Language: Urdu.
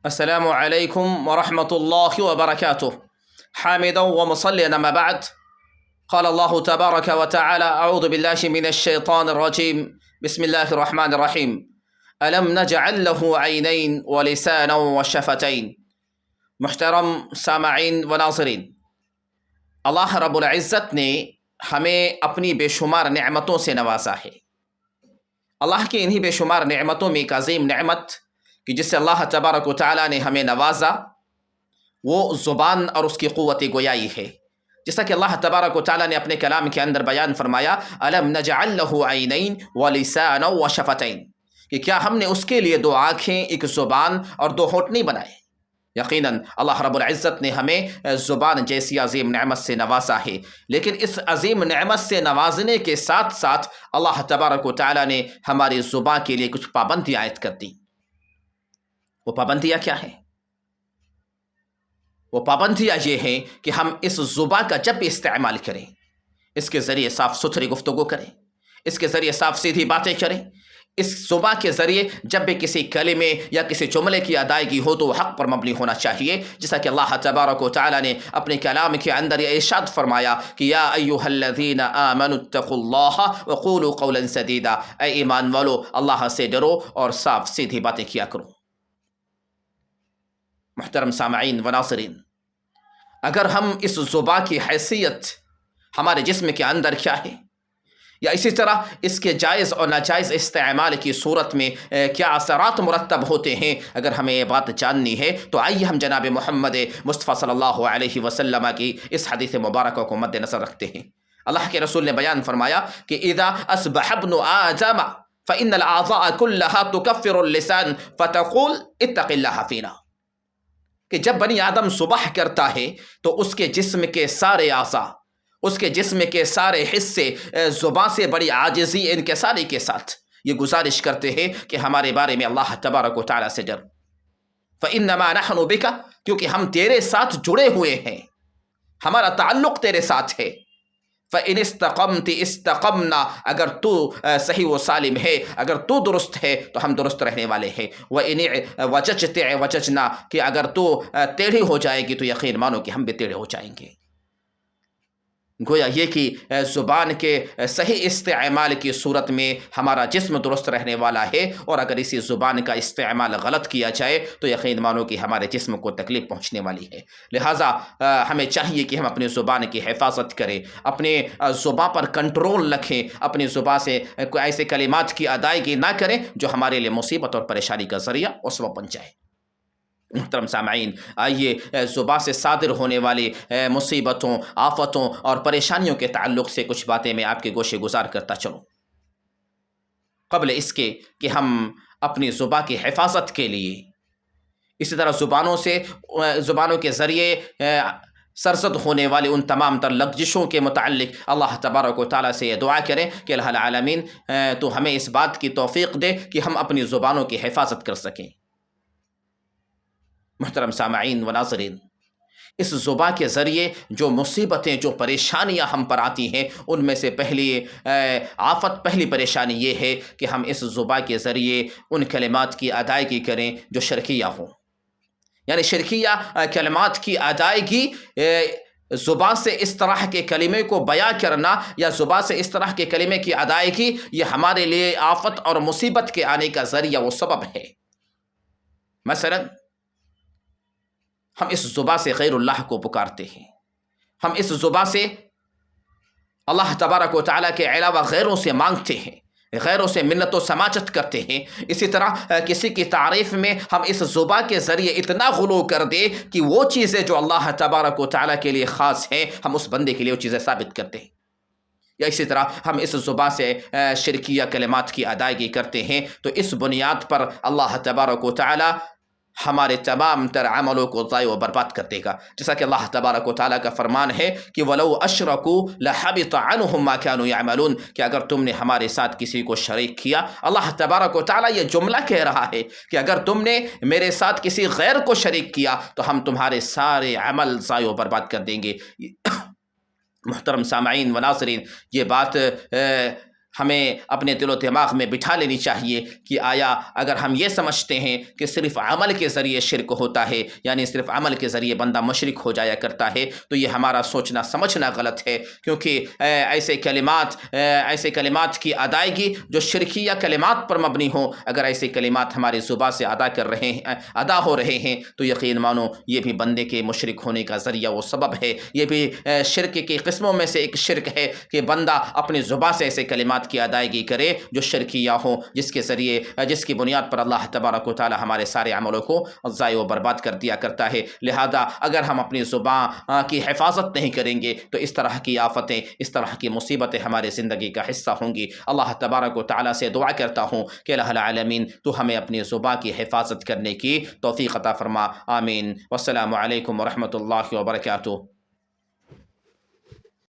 السلام عليكم ورحمة الله وبركاته. حامدا ومصليا ما بعد. قال الله تبارك وتعالى: أعوذ بالله من الشيطان الرجيم. بسم الله الرحمن الرحيم. ألم نجعل له عينين ولسانا وشفتين. محترم سامعین و ناظرین، اللہ رب العزت نے ہمیں اپنی بے شمار نعمتوں سے نوازا ہے۔ اللہ کی انہی بے شمار نعمتوں میں ایک عظیم نعمت کہ جس سے اللہ تبارک و تعالیٰ نے ہمیں نوازا وہ زبان اور اس کی قوت گویائی ہے۔ جیسا کہ اللہ تبارک و تعالیٰ نے اپنے کلام کے اندر بیان فرمایا: الم نجعل له عینین ولسانا وشفتین، کہ کیا ہم نے اس کے لیے دو آنکھیں، ایک زبان اور دو ہونٹ نہیں بنائے؟ یقیناً اللہ رب العزت نے ہمیں زبان جیسی عظیم نعمت سے نوازا ہے، لیکن اس عظیم نعمت سے نوازنے کے ساتھ ساتھ اللہ تبارک و تعالیٰ نے ہماری زبان کے لیے کچھ پابندیاں عائد کر دیں۔ وہ پابندیاں کیا ہیں؟ وہ پابندیاں یہ ہیں کہ ہم اس زبان کا جب بھی استعمال کریں، اس کے ذریعے صاف ستھری گفتگو کریں، اس کے ذریعے صاف سیدھی باتیں کریں۔ اس زبان کے ذریعے جب بھی کسی کلمے یا کسی جملے کی ادائیگی ہو تو وہ حق پر مبنی ہونا چاہیے، جیسا کہ اللہ تبارک و تعالیٰ نے اپنے کلام کے اندر یہ ارشاد فرمایا کہ یا ایھا الذین آمنوا اتقوا اللہ وقولوا قولا سدیدا، اے ایمان والو اللہ سے ڈرو اور صاف سیدھی باتیں کیا کرو۔ محترم سامعین و ناظرین، اگر ہم اس زبان کی حیثیت ہمارے جسم کے اندر کیا ہے، یا اسی طرح اس کے جائز اور ناجائز استعمال کی صورت میں کیا اثرات مرتب ہوتے ہیں، اگر ہمیں یہ بات جاننی ہے تو آئیے ہم جناب محمد مصطفیٰ صلی اللہ علیہ وسلم کی اس حدیث مبارکہ کو مد نظر رکھتے ہیں۔ اللہ کے رسول نے بیان فرمایا کہ اذا اصبح ابن آدم فإن الأعضاء كلها تكفر اللسان فتقول اتق اللہ فینا، کہ جب بنی آدم صبح کرتا ہے تو اس کے جسم کے سارے اعضاء، اس کے جسم کے سارے حصے زبان سے بڑی عاجزی انکساری کے ساتھ یہ گزارش کرتے ہیں کہ ہمارے بارے میں اللہ تبارک و تعالیٰ سے ڈر۔ فَإِنَّمَا نَحْنُ بِكَ، کیونکہ ہم تیرے ساتھ جڑے ہوئے ہیں، ہمارا تعلق تیرے ساتھ ہے۔ فَإِنِ اسْتَقَمْتِ اسْتَقَمْنَا، اگر تو صحیح و سالم ہے، اگر تو درست ہے تو ہم درست رہنے والے ہیں۔ وَإِنِ وَجَجْتِ وَجَجْنَا، کہ اگر تو ٹیڑھی ہو جائے گی تو یقین مانو کہ ہم بھی ٹیڑھے ہو جائیں گے۔ گویا یہ کہ زبان کے صحیح استعمال کی صورت میں ہمارا جسم درست رہنے والا ہے، اور اگر اسی زبان کا استعمال غلط کیا جائے تو یقین مانو کہ ہمارے جسم کو تکلیف پہنچنے والی ہے۔ لہٰذا ہمیں چاہیے کہ ہم اپنی زبان کی حفاظت کریں، اپنے زبان پر کنٹرول رکھیں، اپنی زبان سے ایسے کلمات کی ادائیگی نہ کریں جو ہمارے لیے مصیبت اور پریشانی کا ذریعہ اور سبب بن جائے۔ محترم سامعین، آئیے زبان سے صادر ہونے والی مصیبتوں، آفتوں اور پریشانیوں کے تعلق سے کچھ باتیں میں آپ کے گوشے گزار کرتا چلوں، قبل اس کے کہ ہم اپنی زبان کی حفاظت کے لیے اسی طرح زبانوں کے ذریعے سرزد ہونے والے ان تمام تر لغزشوں کے متعلق اللہ تبارک و تعالیٰ سے یہ دعا کریں کہ الہ العالمین تو ہمیں اس بات کی توفیق دے کہ ہم اپنی زبانوں کی حفاظت کر سکیں۔ محترم سامعین و ناظرین، اس زبان کے ذریعے جو مصیبتیں، جو پریشانیاں ہم پر آتی ہیں، ان میں سے پہلی آفت، پہلی پریشانی یہ ہے کہ ہم اس زبان کے ذریعے ان کلمات کی ادائیگی کریں جو شرکیہ ہوں، یعنی شرکیہ کلمات کی ادائیگی، زبان سے اس طرح کے کلمے کو بیان کرنا یا زبان سے اس طرح کے کلمے کی ادائیگی، یہ ہمارے لیے آفت اور مصیبت کے آنے کا ذریعہ و سبب ہے۔ مثلاً ہم اس زبان سے غیر اللہ کو پکارتے ہیں، ہم اس زبان سے اللہ تبارک و تعالیٰ کے علاوہ غیروں سے مانگتے ہیں، غیروں سے منت و سماجت کرتے ہیں۔ اسی طرح کسی کی تعریف میں ہم اس زبان کے ذریعے اتنا غلو کر دیں کہ وہ چیزیں جو اللہ تبارک و تعالیٰ کے لیے خاص ہیں ہم اس بندے کے لیے وہ چیزیں ثابت کرتے ہیں۔ یا اسی طرح ہم اس زبان سے شرکیہ کلمات کی ادائیگی کرتے ہیں، تو اس بنیاد پر اللہ تبارک و تعالیٰ ہمارے تمام تر عملوں کو ضائع و برباد کر دے گا، جیسا کہ اللہ تبارک و تعالیٰ کا فرمان ہے کہ وَلَوْ أَشْرَكُوا لَحَبِطَ عَنْهُمْ مَا كَانُوا يَعْمَلُونَ، کہ اگر تم نے ہمارے ساتھ کسی کو شریک کیا، اللہ تبارک و تعالیٰ یہ جملہ کہہ رہا ہے کہ اگر تم نے میرے ساتھ کسی غیر کو شریک کیا تو ہم تمہارے سارے عمل ضائع و برباد کر دیں گے۔ محترم سامعین و ناظرین، یہ بات ہمیں اپنے دل و دماغ میں بٹھا لینی چاہیے کہ آیا اگر ہم یہ سمجھتے ہیں کہ صرف عمل کے ذریعے شرک ہوتا ہے، یعنی صرف عمل کے ذریعے بندہ مشرک ہو جایا کرتا ہے، تو یہ ہمارا سوچنا سمجھنا غلط ہے، کیونکہ ایسے کلمات کی ادائیگی جو شرکیہ کلمات پر مبنی ہوں، اگر ایسے کلمات ہماری زبان سے ادا ہو رہے ہیں تو یقین مانو یہ بھی بندے کے مشرک ہونے کا ذریعہ و سبب ہے۔ یہ بھی شرک کی قسموں میں سے ایک شرک ہے کہ بندہ اپنی زبان سے ایسے کلمات کی ادائیگی کرے جو شرکیہ ہوں، جس کی بنیاد پر اللہ تبارک و تعالی ہمارے سارے عملوں کو ضائع و برباد کر دیا کرتا ہے۔ لہذا اگر ہم اپنی زبان کی حفاظت نہیں کریں گے تو اس طرح کی آفتیں، اس طرح کی مصیبتیں ہمارے زندگی کا حصہ ہوں گی۔ اللہ تبارک و تعالی سے دعا کرتا ہوں کہ الہ العالمین تو ہمیں اپنی زبان کی حفاظت کرنے کی توفیق عطا فرما، آمین۔ والسلام علیکم ورحمۃ اللہ وبرکاتہ۔